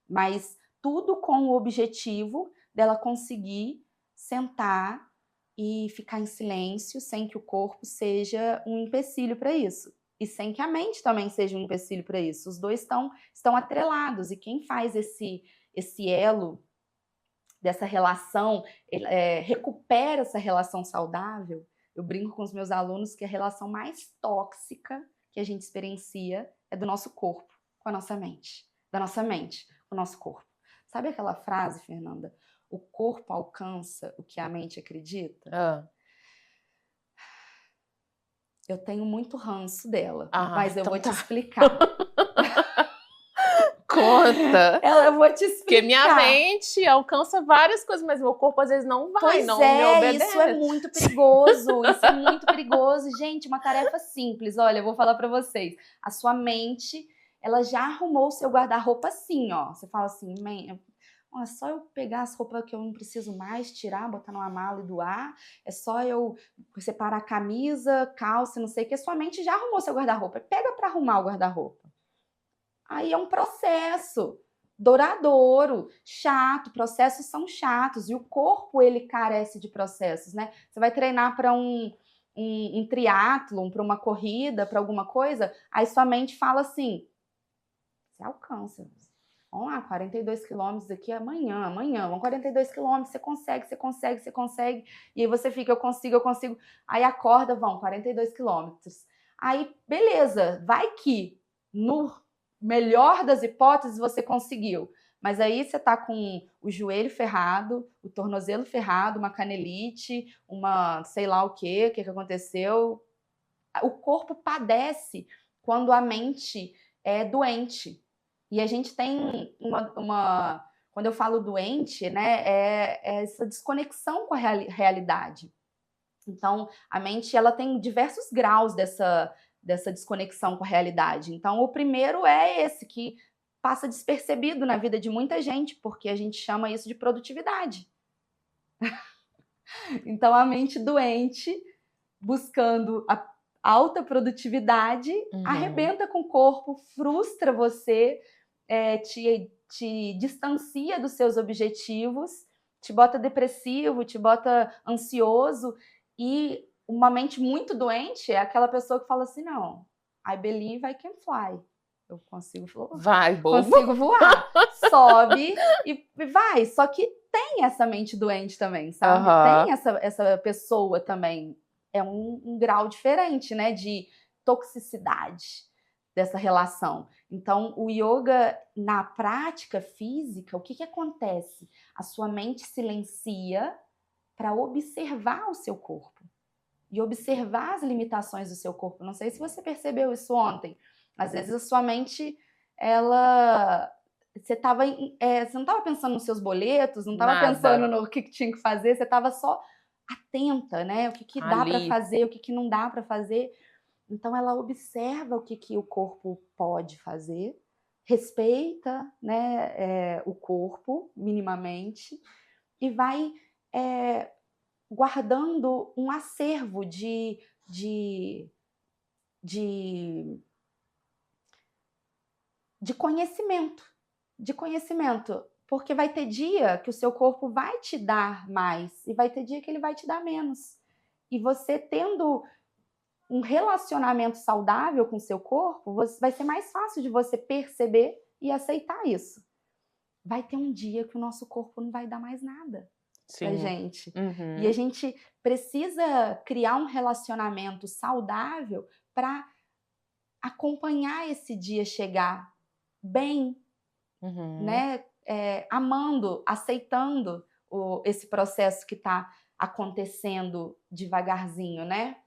Mas tudo com o objetivo dela conseguir sentar e ficar em silêncio sem que o corpo seja um empecilho para isso. E sem que a mente também seja um empecilho para isso. Os dois estão atrelados e quem faz esse elo dessa relação, recupera essa relação saudável. Eu brinco com os meus alunos que a relação mais tóxica que a gente experiencia é do nosso corpo com a nossa mente. Da nossa mente com o nosso corpo. Sabe aquela frase, Fernanda? O corpo alcança o que a mente acredita? Eu tenho muito ranço dela, mas eu vou te explicar. Conta! Eu vou te explicar. Porque minha mente alcança várias coisas, mas meu corpo às vezes não vai, não me obedece. Isso é muito perigoso, isso é muito perigoso. Gente, uma tarefa simples, olha, eu vou falar pra vocês. A sua mente, ela já arrumou o seu guarda-roupa assim, ó. Você fala assim, é só eu pegar as roupas que eu não preciso mais, tirar, botar numa mala e doar. É só eu separar a camisa, calça, não sei o que. Sua mente já arrumou seu guarda-roupa. Pega pra arrumar o guarda-roupa. Aí é um processo duradouro, chato, processos são chatos e o corpo ele carece de processos, né? Você vai treinar para um triatlon, para uma corrida, para alguma coisa, aí sua mente fala assim, você alcança, vamos lá, 42 quilômetros aqui amanhã, vão 42 quilômetros, você consegue, e aí você fica, eu consigo, aí acorda, vão 42 quilômetros, aí beleza, vai que no melhor das hipóteses, você conseguiu. Mas aí você tá com o joelho ferrado, o tornozelo ferrado, uma canelite, uma sei lá o que aconteceu. O corpo padece quando a mente é doente. E a gente tem quando eu falo doente, né, é essa desconexão com a realidade. Então, a mente ela tem diversos graus dessa desconexão com a realidade. Então, o primeiro é esse, que passa despercebido na vida de muita gente, porque a gente chama isso de produtividade. Então, a mente doente, buscando a alta produtividade, arrebenta com o corpo, frustra você, te distancia dos seus objetivos, te bota depressivo, te bota ansioso, e uma mente muito doente é aquela pessoa que fala assim, não, I believe I can fly. Eu consigo voar. Vai, bobo. Consigo voar. Sobe e vai. Só que tem essa mente doente também, sabe? Tem essa pessoa também. É um grau diferente, né? De toxicidade dessa relação. Então, o yoga, na prática física, o que acontece? A sua mente silencia para observar o seu corpo e observar as limitações do seu corpo. Não sei se você percebeu isso ontem. Às vezes a sua mente, você não estava pensando nos seus boletos, não estava pensando no que tinha que fazer, você estava só atenta, né? O que dá para fazer, o que não dá para fazer. Então ela observa o que o corpo pode fazer, respeita, né, o corpo minimamente e vai guardando um acervo de, de, de conhecimento, porque vai ter dia que o seu corpo vai te dar mais e vai ter dia que ele vai te dar menos. E você tendo um relacionamento saudável com o seu corpo, vai ser mais fácil de você perceber e aceitar isso. Vai ter um dia que o nosso corpo não vai dar mais nada pra gente. E a gente precisa criar um relacionamento saudável para acompanhar esse dia chegar bem, né? Amando, aceitando esse processo que está acontecendo devagarzinho, né?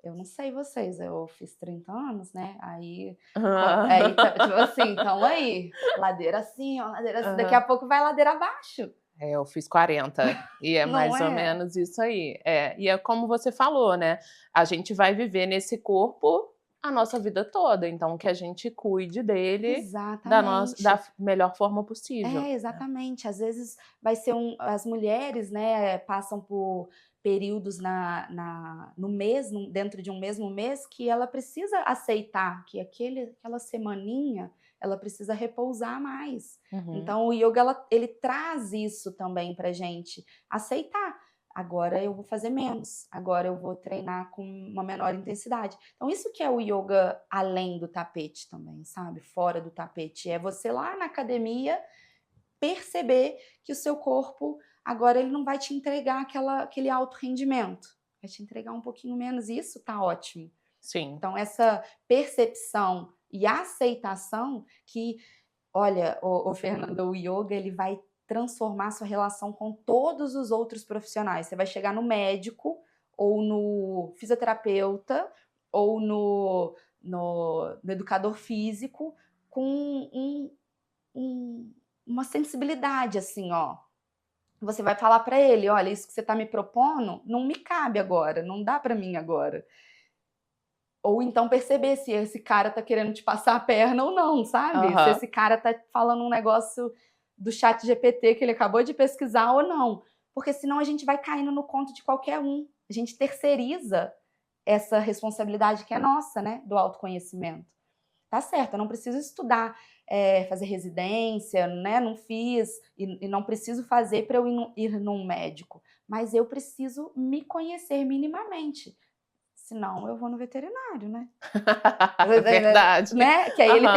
Eu não sei vocês, eu fiz 30 anos, né? Aí tipo assim, então aí, ladeira assim, ó, ladeira assim, daqui a pouco vai ladeira abaixo. Eu fiz 40 e é mais ou Não é? menos isso aí. E é como você falou, né, a gente vai viver nesse corpo a nossa vida toda, então que a gente cuide dele Exatamente. da melhor forma possível. Exatamente. Às vezes vai ser as mulheres, né, passam por períodos no mês, dentro de um mesmo mês, que ela precisa aceitar que aquela semaninha ela precisa repousar mais. Então o yoga ele traz isso também pra gente, aceitar. Agora eu vou fazer menos, agora eu vou treinar com uma menor intensidade. Então isso que é o yoga além do tapete também, sabe? Fora do tapete. É você lá na academia perceber que o seu corpo agora ele não vai te entregar aquele alto rendimento. Vai te entregar um pouquinho menos e isso tá ótimo. Sim. Então essa percepção e aceitação que, olha, o Fernanda, o yoga ele vai transformar sua relação com todos os outros profissionais. Você vai chegar no médico, ou no fisioterapeuta, ou no educador físico, com uma sensibilidade, assim, ó. Você vai falar para ele, olha, isso que você está me propondo não me cabe agora, não dá para mim agora. Ou então perceber se esse cara tá querendo te passar a perna ou não, sabe? Se esse cara tá falando um negócio do ChatGPT que ele acabou de pesquisar ou não. Porque senão a gente vai caindo no conto de qualquer um. A gente terceiriza essa responsabilidade que é nossa, né? Do autoconhecimento. Tá certo, eu não preciso estudar, fazer residência, né? Não fiz e não preciso fazer para eu ir num médico. Mas eu preciso me conhecer minimamente. Senão eu vou no veterinário, né? Verdade. Né? Que aí ele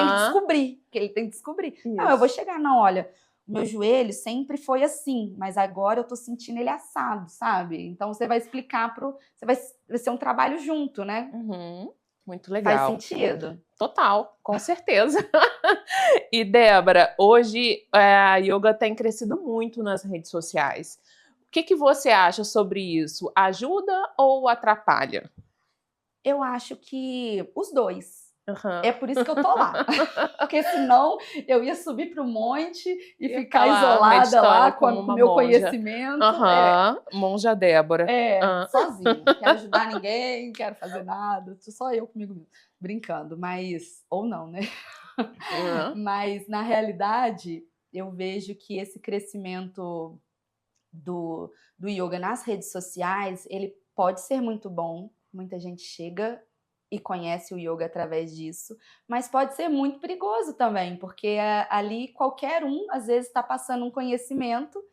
tem que descobrir. Isso. Não, eu vou chegar, não, olha, meu joelho sempre foi assim, mas agora eu tô sentindo ele assado, sabe? Então você vai explicar vai ser um trabalho junto, né? Muito legal. Faz sentido? Total, com certeza. E Débora, hoje a yoga tem crescido muito nas redes sociais. O que você acha sobre isso? Ajuda ou atrapalha? Eu acho que os dois. É por isso que eu tô lá. Porque senão eu ia subir pro monte e ficar isolada lá com o meu conhecimento. Monja Débora. Sozinha. Não quero ajudar ninguém, não quero fazer nada. Só eu comigo mesmo. Brincando, mas... Ou não, né? Mas, na realidade, eu vejo que esse crescimento do yoga nas redes sociais, ele pode ser muito bom. Muita gente chega e conhece o yoga através disso, mas pode ser muito perigoso também, porque ali qualquer um, às vezes, está passando um conhecimento,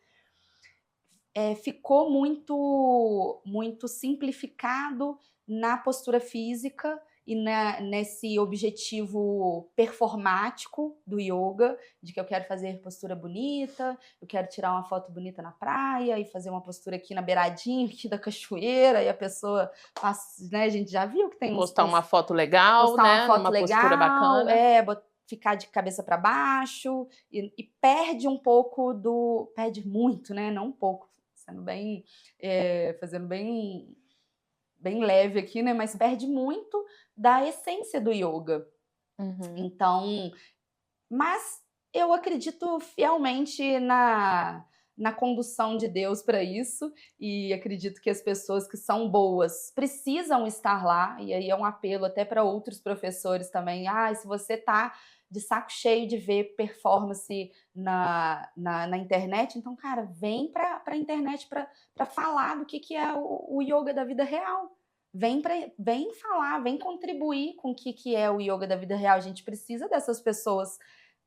ficou muito simplificado na postura física e nesse objetivo performático do yoga, de que eu quero fazer postura bonita, eu quero tirar uma foto bonita na praia e fazer uma postura aqui na beiradinha aqui da cachoeira, e a pessoa passa, né, a gente já viu que tem postar uma foto legal, né, uma postura bacana. Ficar de cabeça para baixo e perde um pouco perde muito, né, não um pouco, sendo bem, fazendo bem leve aqui, né, mas perde muito da essência do yoga. Então, mas eu acredito fielmente na condução de Deus para isso, e acredito que as pessoas que são boas precisam estar lá, e aí é um apelo até para outros professores também. Se você está de saco cheio de ver performance na internet. Então, cara, vem para a internet para falar do que é o yoga da vida real. Vem falar, vem contribuir com o que é o yoga da vida real. A gente precisa dessas pessoas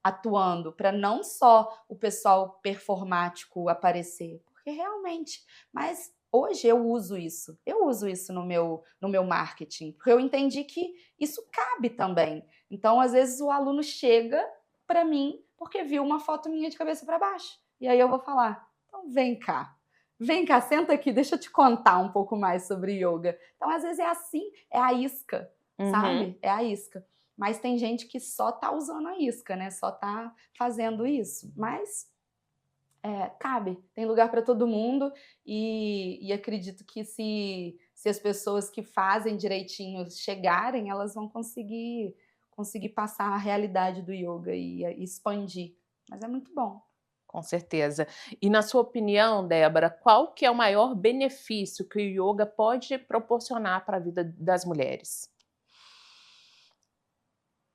atuando para não só o pessoal performático aparecer, porque realmente, mas hoje eu uso isso no meu marketing, porque eu entendi que isso cabe também. Então, às vezes o aluno chega para mim porque viu uma foto minha de cabeça para baixo, e aí eu vou falar, então vem cá, senta aqui, deixa eu te contar um pouco mais sobre yoga. Então, às vezes é assim, é a isca, sabe? É a isca. Mas tem gente que só tá usando a isca, né? Só tá fazendo isso. Mas cabe, tem lugar para todo mundo e acredito que se as pessoas que fazem direitinho chegarem, elas vão conseguir passar a realidade do yoga e expandir. Mas é muito bom. Com certeza. E na sua opinião, Débora, qual que é o maior benefício que o yoga pode proporcionar para a vida das mulheres?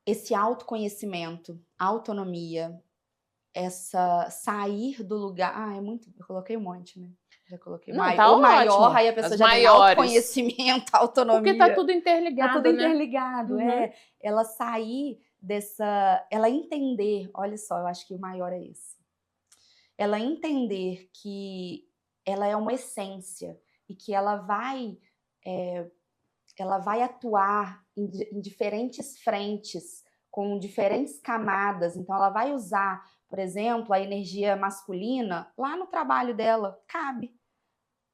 Esse autoconhecimento, autonomia, essa sair do lugar. Eu coloquei um monte, né? Já coloquei Não, tá o maior, ótimo. aí a pessoa As já tem maiores. autoconhecimento, autonomia. Porque tá tudo interligado, tá tudo né? interligado, Ela sair ela entender, olha só, eu acho que o maior é esse. Ela entender que ela é uma essência e que ela vai atuar em diferentes frentes, com diferentes camadas. Então, ela vai usar, por exemplo, a energia masculina lá no trabalho dela. Cabe.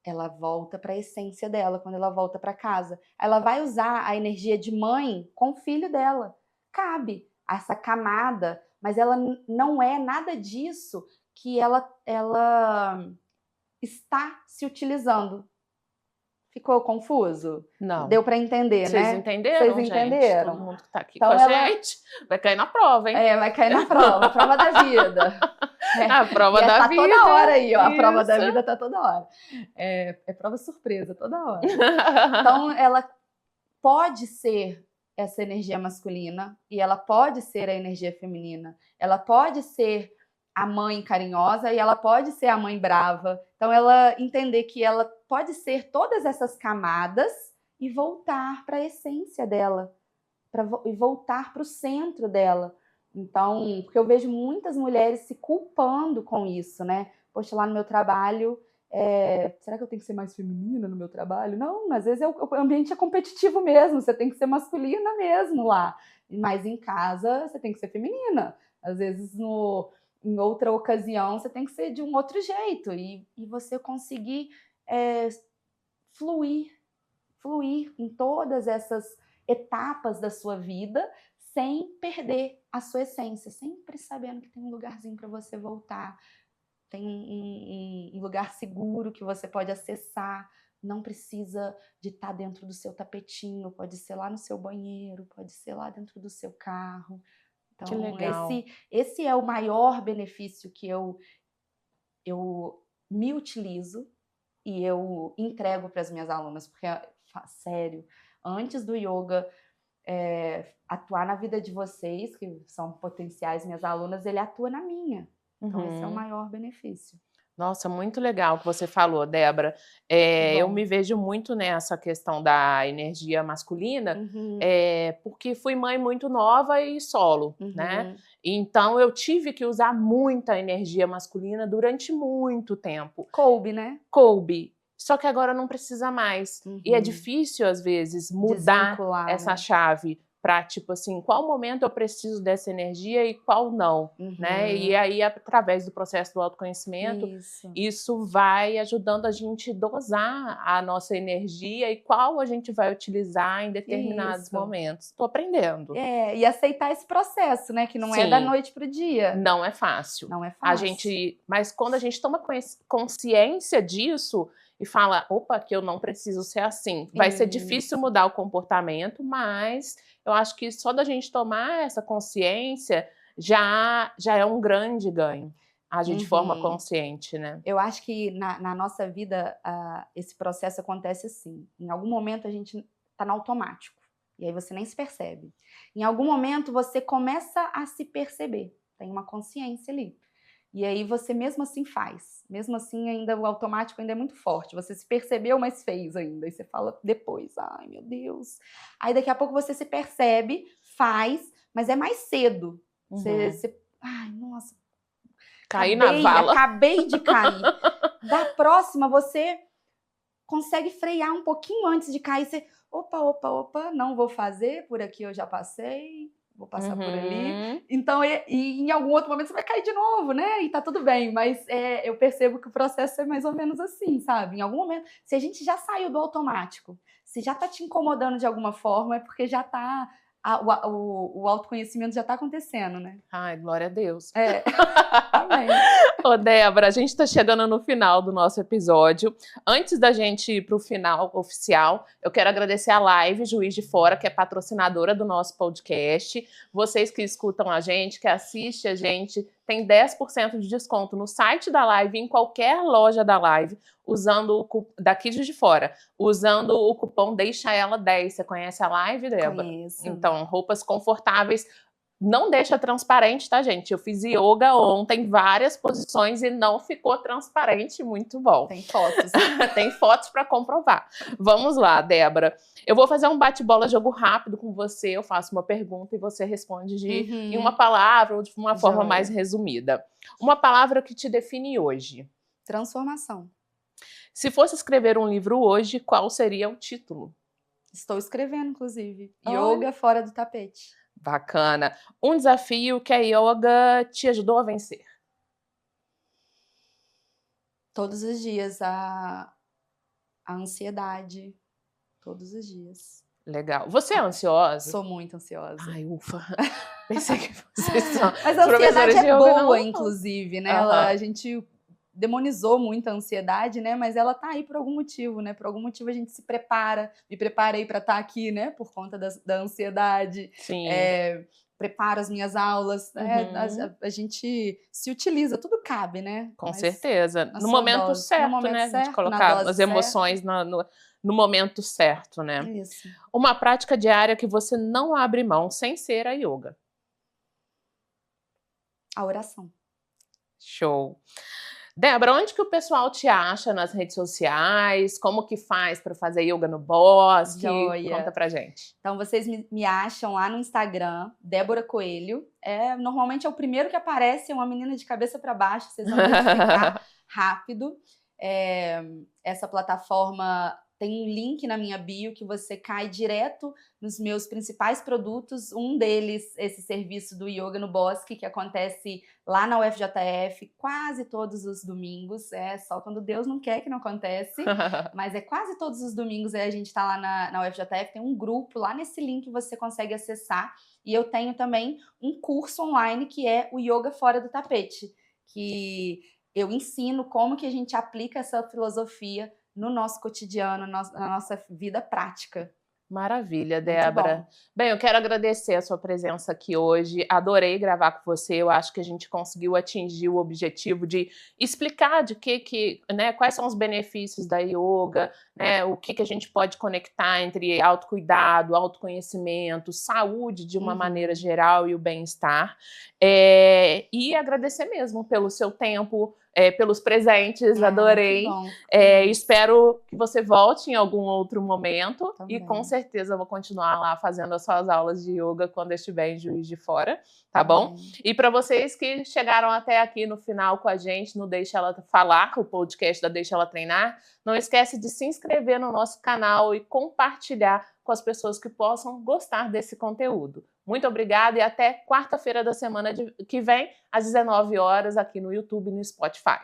Ela volta para a essência dela quando ela volta para casa. Ela vai usar a energia de mãe com o filho dela. Cabe essa camada, mas ela não é nada disso que ela está se utilizando. Ficou confuso? Não. Deu para entender, Vocês né? entenderam, Vocês gente? entenderam? Todo mundo que tá aqui Então com a gente vai cair na prova, hein? vai cair na prova, a prova da vida. A prova da tá vida. Toda hora aí, ó. Isso. A prova da vida tá toda hora. É prova surpresa, toda hora. Então, ela pode ser essa energia masculina e ela pode ser a energia feminina. Ela pode ser a mãe carinhosa e ela pode ser a mãe brava. Então, ela entender que ela pode ser todas essas camadas e voltar para a essência dela, e voltar para o centro dela. Então, porque eu vejo muitas mulheres se culpando com isso, né? Poxa, lá no meu trabalho, será que eu tenho que ser mais feminina no meu trabalho? Não, às vezes o ambiente é competitivo mesmo, você tem que ser masculina mesmo lá. Mas em casa, você tem que ser feminina. Às vezes, em outra ocasião, você tem que ser de um outro jeito. E você conseguir fluir em todas essas etapas da sua vida, sem perder a sua essência, sempre sabendo que tem um lugarzinho para você voltar, tem um lugar seguro que você pode acessar, não precisa de estar dentro do seu tapetinho, pode ser lá no seu banheiro, pode ser lá dentro do seu carro. Então, que legal. Esse é o maior benefício que eu me utilizo e eu entrego para as minhas alunas, porque, sério, antes do yoga atuar na vida de vocês, que são potenciais minhas alunas, ele atua na minha. Então, esse é o maior benefício. Nossa, muito legal o que você falou, Débora. Eu me vejo muito nessa questão da energia masculina, porque fui mãe muito nova e solo, né? Então, eu tive que usar muita energia masculina durante muito tempo. Coube, né? Coube. Só que agora não precisa mais. E é difícil, às vezes, mudar essa chave para, tipo assim, qual momento eu preciso dessa energia e qual não, né? E aí, através do processo do autoconhecimento, isso vai ajudando a gente dosar a nossa energia e qual a gente vai utilizar em determinados momentos. Estou aprendendo. E aceitar esse processo, né? Que não é da noite pro dia. Não é fácil. Não é fácil. Mas quando a gente toma consciência disso e fala, opa, que eu não preciso ser assim. Vai ser difícil mudar o comportamento, mas eu acho que só da gente tomar essa consciência já é um grande ganho. Agir de forma consciente, né? Eu acho que na nossa vida esse processo acontece assim. Em algum momento a gente está no automático. E aí você nem se percebe. Em algum momento você começa a se perceber, tem uma consciência ali. E aí você mesmo assim faz. Mesmo assim ainda o automático ainda é muito forte. Você se percebeu, mas fez ainda. E você fala depois, ai meu Deus. Aí daqui a pouco você se percebe, faz, mas é mais cedo. Ai, nossa. Caí na vala. Acabei de cair. Da próxima você consegue frear um pouquinho antes de cair. Você, opa, não vou fazer, por aqui eu já passei. Vou passar por ali. Então, e em algum outro momento você vai cair de novo, né? E tá tudo bem. Mas eu percebo que o processo é mais ou menos assim, sabe? Em algum momento, se a gente já saiu do automático, se já tá te incomodando de alguma forma, é porque já tá... O autoconhecimento já tá acontecendo, né? Ai, glória a Deus. Amém. Ô, Débora, a gente tá chegando no final do nosso episódio. Antes da gente ir pro final oficial, eu quero agradecer a Live Juiz de Fora, que é patrocinadora do nosso podcast. Vocês que escutam a gente, que assistem a gente, tem 10% de desconto no site da Live, em qualquer loja da Live, usando daqui de Fora, usando o cupom Deixa Ela 10. Você conhece a Live, Débora? Conheço. Então, roupas confortáveis. Não deixa transparente, tá, gente? Eu fiz yoga ontem, várias posições, e não ficou transparente, muito bom. Tem fotos. Tem fotos para comprovar. Vamos lá, Débora. Eu vou fazer um bate-bola, jogo rápido com você, eu faço uma pergunta e você responde em uma palavra ou de uma forma mais resumida. Uma palavra que te define hoje. Transformação. Se fosse escrever um livro hoje, qual seria o título? Estou escrevendo, inclusive. Yoga fora do tapete. Bacana. Um desafio que a yoga te ajudou a vencer? Todos os dias, a ansiedade. Todos os dias. Legal. Você é ansiosa? Sou muito ansiosa. Ai, ufa. Pensei que vocês são Mas a ansiedade é boa, não. Inclusive, né? A gente demonizou muito a ansiedade, né? Mas ela tá aí por algum motivo, né? Por algum motivo a gente se prepara. Me preparei para estar aqui, né? Por conta da ansiedade. Sim. Preparo as minhas aulas, né? A gente se utiliza, tudo cabe, né? Com certeza. No momento certo, né? Certo, de colocar as emoções no momento certo, né? Isso. Uma prática diária que você não abre mão sem ser a yoga. A oração. Show. Débora, onde que o pessoal te acha nas redes sociais? Como que faz para fazer yoga no bosque? Joia. Conta pra gente. Então, vocês me acham lá no Instagram, Débora Coelho. Normalmente é o primeiro que aparece, é uma menina de cabeça para baixo, vocês vão identificar rápido. Essa plataforma tem um link na minha bio que você cai direto nos meus principais produtos. Um deles, esse serviço do Yoga no Bosque, que acontece lá na UFJF quase todos os domingos. Só quando Deus não quer que não acontece. Mas quase todos os domingos a gente está lá na UFJF. Tem um grupo lá nesse link que você consegue acessar. E eu tenho também um curso online que é o Yoga Fora do Tapete, que eu ensino como que a gente aplica essa filosofia no nosso cotidiano, na nossa vida prática. Maravilha, Débora. Bem, eu quero agradecer a sua presença aqui hoje. Adorei gravar com você. Eu acho que a gente conseguiu atingir o objetivo de explicar de quais são os benefícios da yoga, né? O que a gente pode conectar entre autocuidado, autoconhecimento, saúde de uma maneira geral e o bem-estar. E agradecer mesmo pelo seu tempo, pelos presentes, adorei. Espero que você volte em algum outro momento. Também. E com certeza eu vou continuar lá fazendo as suas aulas de yoga quando eu estiver em Juiz de Fora, tá bom? E para vocês que chegaram até aqui no final com a gente no Deixa Ela Falar, o podcast da Deixa Ela Treinar, não esquece de se inscrever no nosso canal e compartilhar com as pessoas que possam gostar desse conteúdo. Muito obrigada e até quarta-feira da semana que vem, às 19 horas, aqui no YouTube e no Spotify.